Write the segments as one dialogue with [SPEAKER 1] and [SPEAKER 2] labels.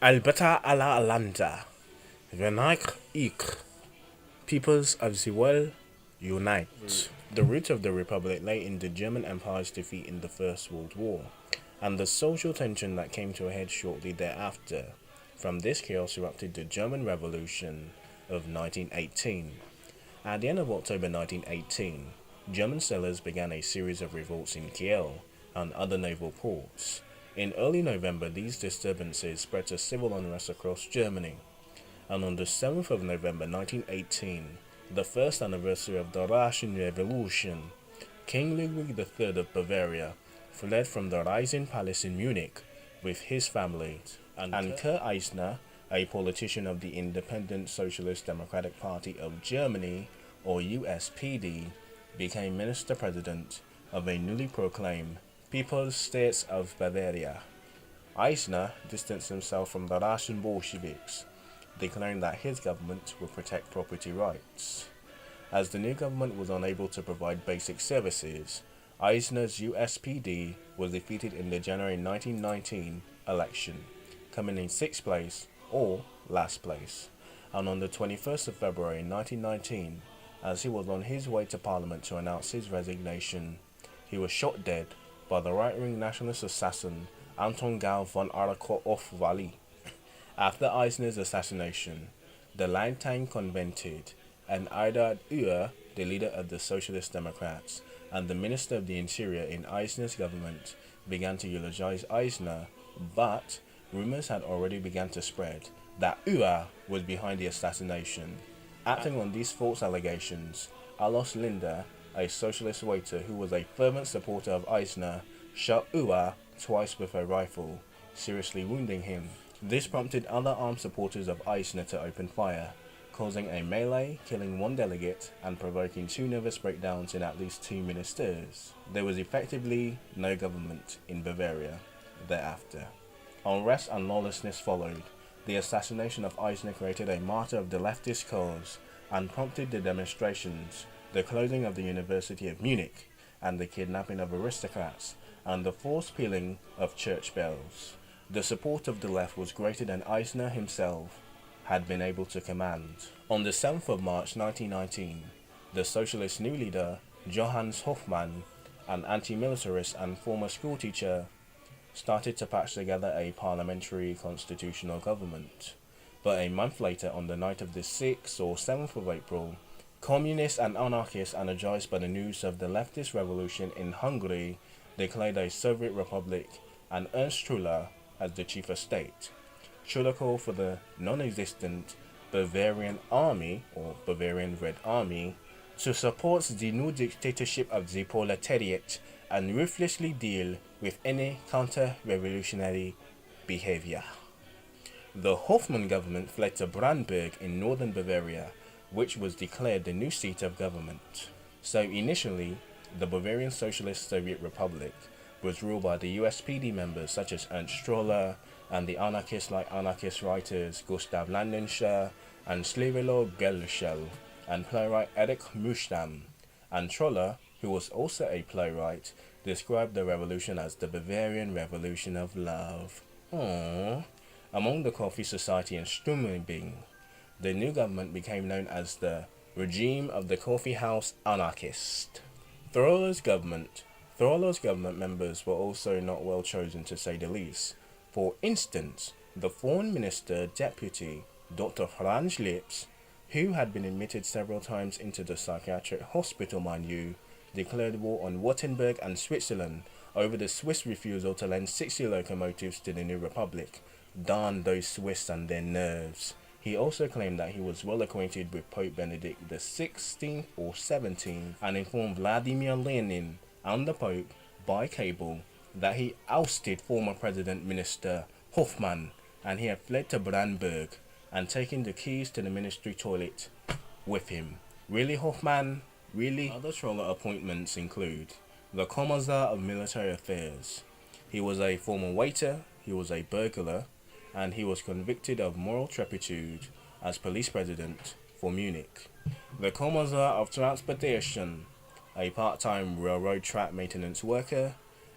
[SPEAKER 1] Alberta a la Alanda, Venaik Ik, Peoples of the World, unite. The root of the Republic lay in the German Empire's defeat in the First World War, and the social tension that came to a head shortly thereafter. From this chaos erupted the German Revolution of 1918. At the end of October 1918, German sailors began a series of revolts in Kiel and other naval ports. In early November, these disturbances spread to civil unrest across Germany, and on the 7th of November 1918, the first anniversary of the Russian Revolution, King Ludwig III of Bavaria fled from the Rising Palace in Munich with his family, and Kurt Eisner, a politician of the Independent Socialist Democratic Party of Germany, or USPD, became minister-president of a newly proclaimed People's States of Bavaria. Eisner distanced himself from the Russian Bolsheviks, declaring that his government would protect property rights. As the new government was unable to provide basic services, Eisner's USPD was defeated in the January 1919 election, coming in 6th place or last place. And on the 21st of February 1919, as he was on his way to Parliament to announce his resignation, he was shot dead by the right-wing nationalist assassin Anton Gau von Arco-Off-Valley. After Eisner's assassination, the Landtag convented, and Eidard Uhr, the leader of the Socialist Democrats and the Minister of the Interior in Eisner's government, began to eulogize Eisner, but rumors had already begun to spread that Uhr was behind the assassination. Acting on these false allegations, Alois Linder, a socialist waiter who was a fervent supporter of Eisner, shot Uhr twice with a rifle, seriously wounding him. This prompted other armed supporters of Eisner to open fire, causing a melee, killing one delegate, and provoking 2 nervous breakdowns in at least 2 ministers. There was effectively no government in Bavaria thereafter. Unrest and lawlessness followed. The assassination of Eisner created a martyr of the leftist cause and prompted the demonstrations, the closing of the University of Munich, and the kidnapping of aristocrats, and the forced pealing of church bells. The support of the left was greater than Eisner himself had been able to command. On the 7th of March 1919, the socialist new leader, Johannes Hoffmann, an anti-militarist and former schoolteacher, started to patch together a parliamentary constitutional government. But a month later, on the night of the 6th or 7th of April, communists and anarchists, energized by the news of the leftist revolution in Hungary, declared a Soviet republic and Ernst Truller as the chief of state. Truller called for the non-existent Bavarian Army, or Bavarian Red Army, to support the new dictatorship of the proletariat and ruthlessly deal with any counter-revolutionary behavior. The Hoffmann government fled to Brandenburg in northern Bavaria, which was declared the new seat of government. So initially, the Bavarian Socialist Soviet Republic was ruled by the USPD members such as Ernst Stroller and the anarchist-like anarchist writers Gustav Landenscher and Slivilo Gelschel and playwright Erich Mushtam. And Troller, who was also a playwright, described the revolution as the Bavarian Revolution of Love. Aww. Among the Coffee Society and Sturmbing, the new government became known as the Regime of the Coffee House Anarchist. Throller's government members were also not well chosen, to say the least. For instance, the foreign minister deputy, Dr. Franz Lips, who had been admitted several times into the psychiatric hospital, mind you, declared war on Württemberg and Switzerland over the Swiss refusal to lend 60 locomotives to the new republic. Darn those Swiss and their nerves. He also claimed that he was well acquainted with Pope Benedict the 16th or 17th and informed Vladimir Lenin and the Pope by cable that he ousted former President Minister Hoffmann and he had fled to Brandenburg and taken the keys to the ministry toilet with him. Really, Hoffmann? Really? Other Troller appointments include the Commissar of Military Affairs. He was a former waiter, he was a burglar, and he was convicted of moral turpitude as police president for Munich. The Commissar of Transportation, a part-time railroad track maintenance worker,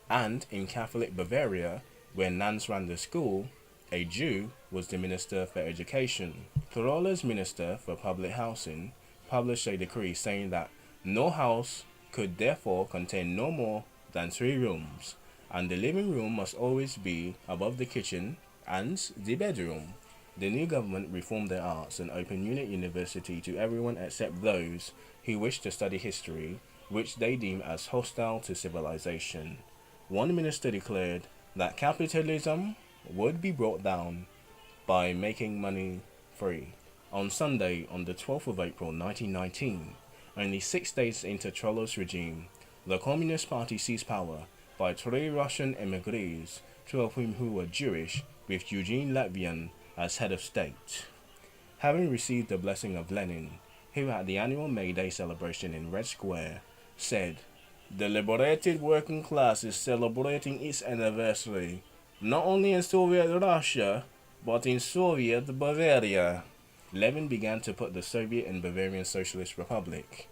[SPEAKER 1] and in Catholic Bavaria, where nuns ran the school, A Jew was the Minister for Education. Throla's Minister for Public Housing published a decree saying that no house could therefore contain no more than 3 rooms, and the living room must always be above the kitchen and the bedroom. The new government reformed the arts and opened Munich University to everyone except those who wished to study history, which they deemed as hostile to civilization. One minister declared that capitalism would be brought down by making money free. On Sunday, on the 12th of April 1919, only 6 days into Trollo's regime, the Communist Party seized power by 3 Russian emigres, 2 of whom who were Jewish, with Eugene Latvian as head of state. Having received the blessing of Lenin, who at the annual May Day celebration in Red Square said, "The liberated working class is celebrating its anniversary, not only in Soviet Russia, but in Soviet Bavaria." Lenin began to put the Soviet and Bavarian Socialist Republic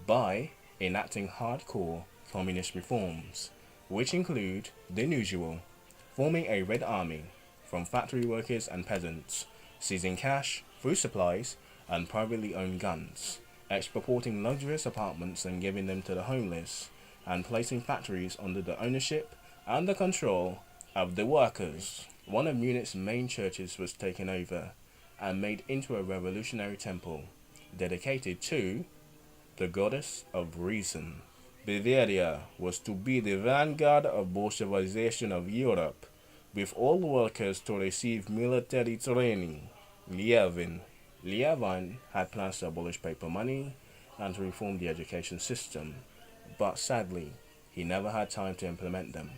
[SPEAKER 1] by enacting hardcore communist reforms, which include the usual: forming a Red Army from factory workers and peasants, seizing cash, food supplies, and privately owned guns, expropriating luxurious apartments and giving them to the homeless, and placing factories under the ownership and the control of the workers. One of Munich's main churches was taken over and made into a revolutionary temple dedicated to the goddess of reason. Bavaria was to be the vanguard of Bolshevization of Europe, with all workers to receive military training. Levin had plans to abolish paper money and to reform the education system, but sadly, he never had time to implement them.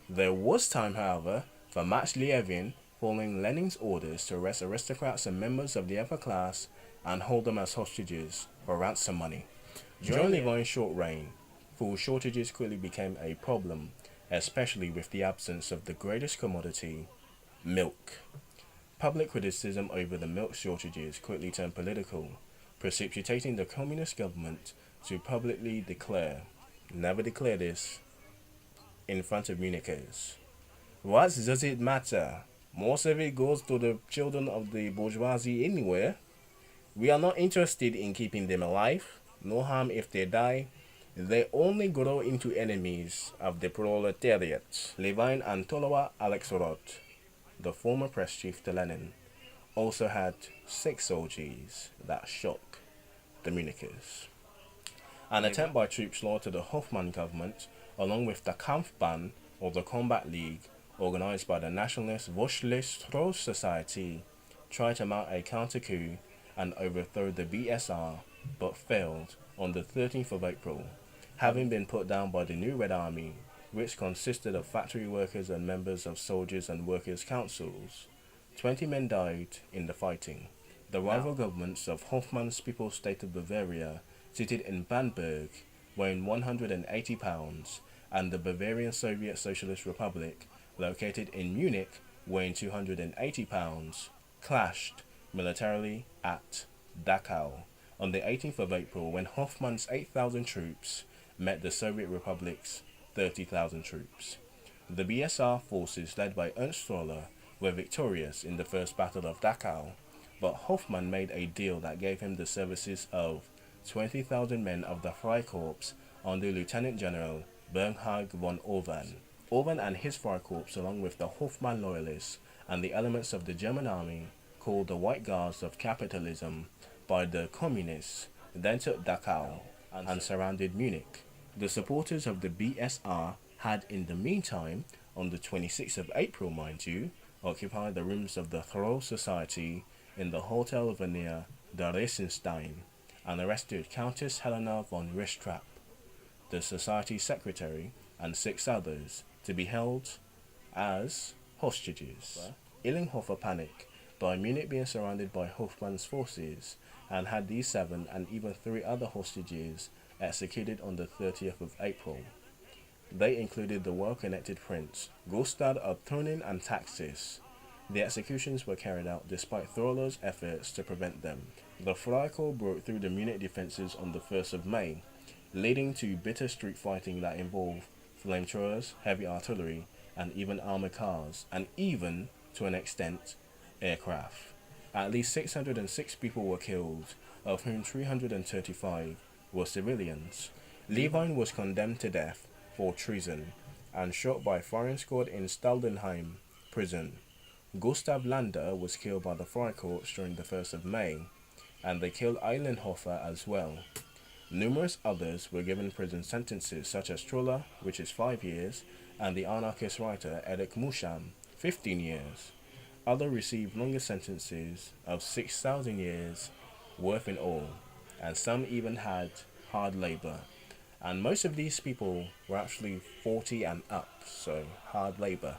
[SPEAKER 1] There was time, however, for Max Levin following Lenin's orders to arrest aristocrats and members of the upper class and hold them as hostages for ransom money. During Levin's short reign, food shortages quickly became a problem, especially with the absence of the greatest commodity, milk. Public criticism over the milk shortages quickly turned political, precipitating the communist government to publicly declare, never declare this, in front of Munichers, "What does it matter? Most of it goes to the children of the bourgeoisie anywhere. We are not interested in keeping them alive. No harm if they die. They only grow into enemies of the proletariat." Levin and Tolowa Alexorod, the former press chief to Lenin, also had 6 soldiers that shook the Munichers. An attempt by troops loyal to the Hoffmann government, along with the Kampfbahn, or the Combat League, organized by the Nationalist Volkslichtrauer Society, tried to mount a counter-coup and overthrow the BSR, but failed on the 13th of April, having been put down by the new Red Army, which consisted of factory workers and members of soldiers and workers' councils. 20 men died in the fighting. The rival governments of Hoffmann's People's State of Bavaria, seated in Bamberg, weighing 180 pounds, and the Bavarian Soviet Socialist Republic, located in Munich, weighing 280 pounds, clashed militarily at Dachau on the 18th of April, when Hoffmann's 8,000 troops met the Soviet Republic's 30,000 troops. The BSR forces led by Ernst Roller were victorious in the First Battle of Dachau, but Hoffmann made a deal that gave him the services of 20,000 men of the Freikorps under Lieutenant General Bernhard von Owen. Owen and his Freikorps, along with the Hoffmann loyalists and the elements of the German army called the White Guards of Capitalism by the Communists, then took Dachau and surrounded Munich. The supporters of the BSR had in the meantime, on the 26th of April mind you, occupied the rooms of the Throw Society in the Hotel Vernier de Reisenstein and arrested Countess Helena von Richttrap, the society secretary, and 6 others, to be held as hostages. Illinghofer panicked by Munich being surrounded by Hoffmann's forces and had these 7 and even 3 other hostages executed on the 30th of April. They included the well-connected prince, Gustav of Thunen and Taxis. The executions were carried out despite Throller's efforts to prevent them. The Freikorps broke through the Munich defences on the 1st of May, leading to bitter street fighting that involved flamethrowers, heavy artillery, and even armoured cars, and even to an extent, aircraft. At least 606 people were killed, of whom 335 were civilians. Levine was condemned to death for treason and shot by firing squad in Staldenheim prison. Gustav Lander was killed by the Freikorps during the 1st of May, and they killed Eilenhofer as well. Numerous others were given prison sentences, such as Truller, which is 5 years, and the anarchist writer Erich Musham, 15 years. Others received longer sentences of 6,000 years worth in all, and some even had hard labor. And most of these people were actually 40 and up, so hard labor.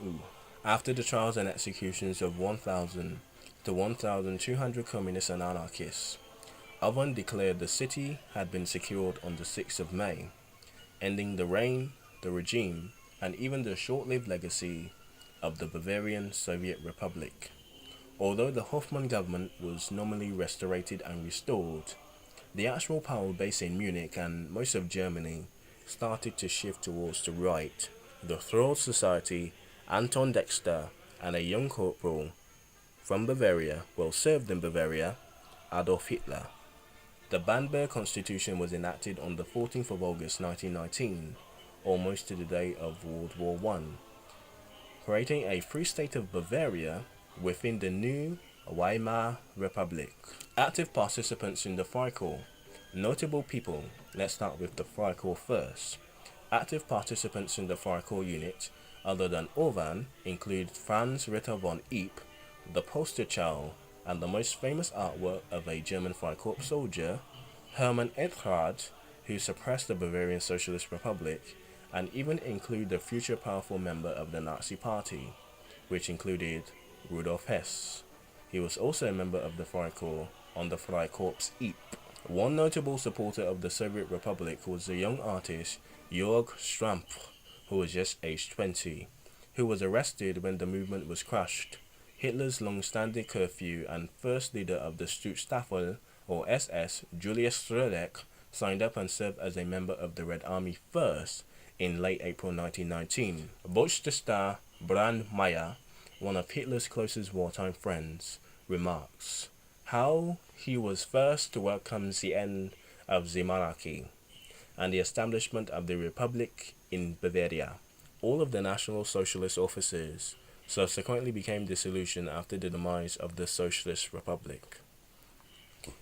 [SPEAKER 1] Ooh. After the trials and executions of 1,000 to 1,200 communists and anarchists, Oven declared the city had been secured on the 6th of May, ending the reign, the regime, and even the short-lived legacy of the Bavarian Soviet Republic. Although the Hoffmann government was nominally restored and restored, the actual power base in Munich and most of Germany started to shift towards the right. The Thrall Society, Anton Dexter, and a young corporal from Bavaria, served in Bavaria, Adolf Hitler. The Bamberg Constitution was enacted on the 14th of August 1919, almost to the day of World War I, creating a free state of Bavaria within the new Weimar Republic. Active participants in the Freikorps. Notable people. Let's start with the Freikorps first. Active participants in the Freikorps unit, other than Orban, include Franz Ritter von Epp, the poster child and the most famous artwork of a German Freikorps soldier, Hermann Ehrhardt, who suppressed the Bavarian Socialist Republic, and even include the future powerful member of the Nazi Party, which included Rudolf Hess. He was also a member of the Freikorps on the Freikorps Epp. One notable supporter of the Soviet Republic was the young artist Jörg Strampf, who was just aged 20, who was arrested when the movement was crushed. Hitler's long-standing curfew and first leader of the Schutzstaffel, or SS, Julius Strodek, signed up and served as a member of the Red Army first in late April 1919. Botschafter Brandmeier, one of Hitler's closest wartime friends, remarks how he was first to welcome the end of the monarchy and the establishment of the Republic in Bavaria. All of the National Socialist officers subsequently became disillusioned after the demise of the Socialist Republic.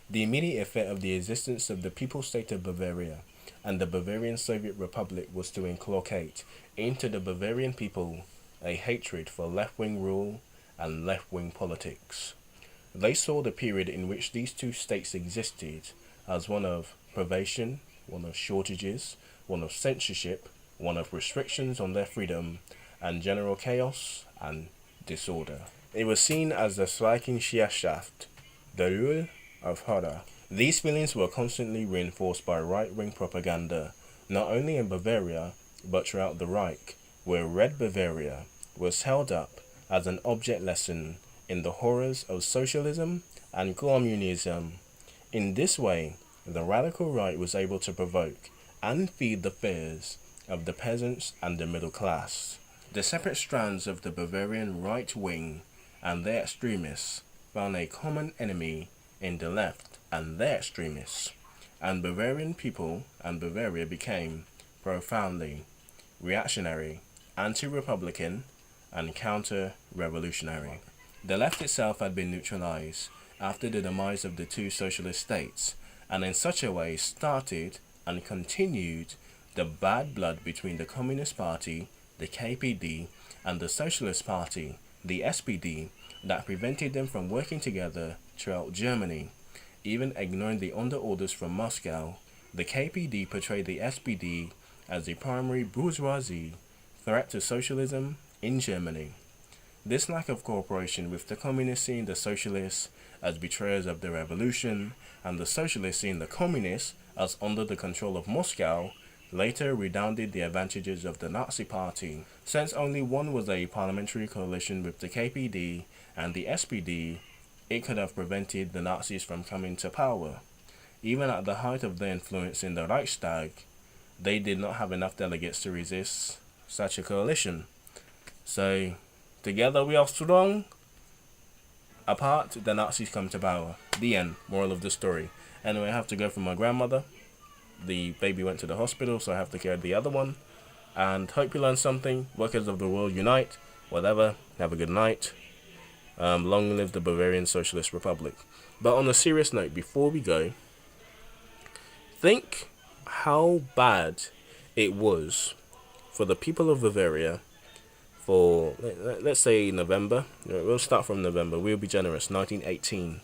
[SPEAKER 1] The immediate effect of the existence of the People's State of Bavaria and the Bavarian Soviet Republic was to inculcate into the Bavarian people a hatred for left-wing rule and left-wing politics. They saw the period in which these two states existed as one of privation, one of shortages, one of censorship, one of restrictions on their freedom, and general chaos and disorder. It was seen as the Schreckensherrschaft, the rule of horror. These feelings were constantly reinforced by right-wing propaganda, not only in Bavaria, but throughout the Reich, where Red Bavaria was held up as an object lesson in the horrors of socialism and communism. In this way, the radical right was able to provoke and feed the fears of the peasants and the middle class. The separate strands of the Bavarian right wing and their extremists found a common enemy in the left and their extremists, and Bavarian people and Bavaria became profoundly reactionary, anti-republican, and counter-revolutionary. The left itself had been neutralized after the demise of the two socialist states, and in such a way started and continued the bad blood between the Communist Party, the KPD, and the Socialist Party, the SPD, that prevented them from working together throughout Germany. Even ignoring the under-orders from Moscow, the KPD portrayed the SPD as the primary bourgeoisie threat to socialism in Germany. This lack of cooperation with the communists seeing the socialists as betrayers of the revolution, and the socialists seeing the communists as under the control of Moscow, later redounded the advantages of the Nazi Party. Since only one was a parliamentary coalition with the KPD and the SPD, it could have prevented the Nazis from coming to power. Even at the height of their influence in the Reichstag, they did not have enough delegates to resist such a coalition. So, Together we are strong. Apart, the Nazis come to power. The end. Moral of the story. Anyway, I have to go for my grandmother. The baby went to the hospital, so I have to care the other one. And hope you learned something. Workers of the world unite. Whatever. Have a good night. Long live the Bavarian Socialist Republic. But on a serious note, before we go, think how bad it was for the people of Bavaria for, let's say, November. We'll start from November. We'll be generous. 1918.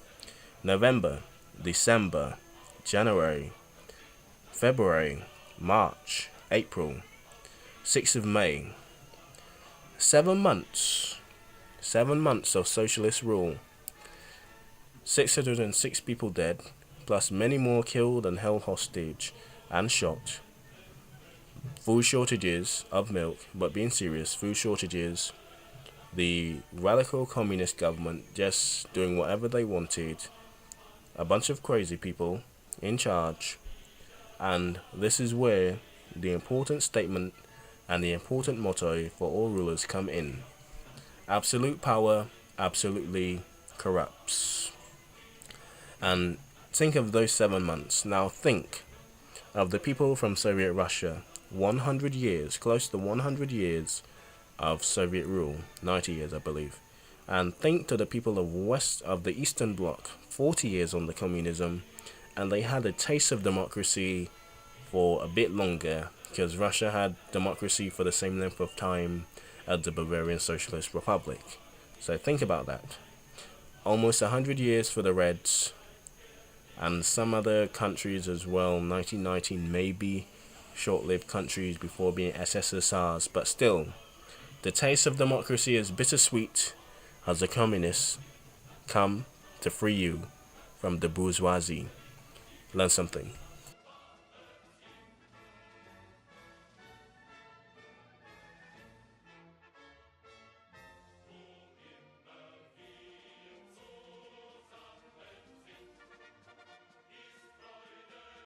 [SPEAKER 1] November, December, January, February, March, April, 6th of May. 7 months. 7 months of socialist rule. 606 people dead, plus many more killed and held hostage and shot. Food shortages of milk, but being serious, food shortages. The radical communist government just doing whatever they wanted. A bunch of crazy people in charge. And this is where the important statement and the important motto for all rulers come in. Absolute power absolutely corrupts. And think of those 7 months. Now think of the people from Soviet Russia. 100 years, close to 100 years of Soviet rule. 90 years, I believe. And think to the people of the Eastern Bloc. 40 years on the communism. And they had a taste of democracy for a bit longer, because Russia had democracy for the same length of time as the Bavarian Socialist Republic. So think about that. Almost 100 years for the Reds, and some other countries as well. 1919 maybe short-lived countries before being SSSRs, but still, the taste of democracy is bittersweet as the communists come to free you from the bourgeoisie. Learn something.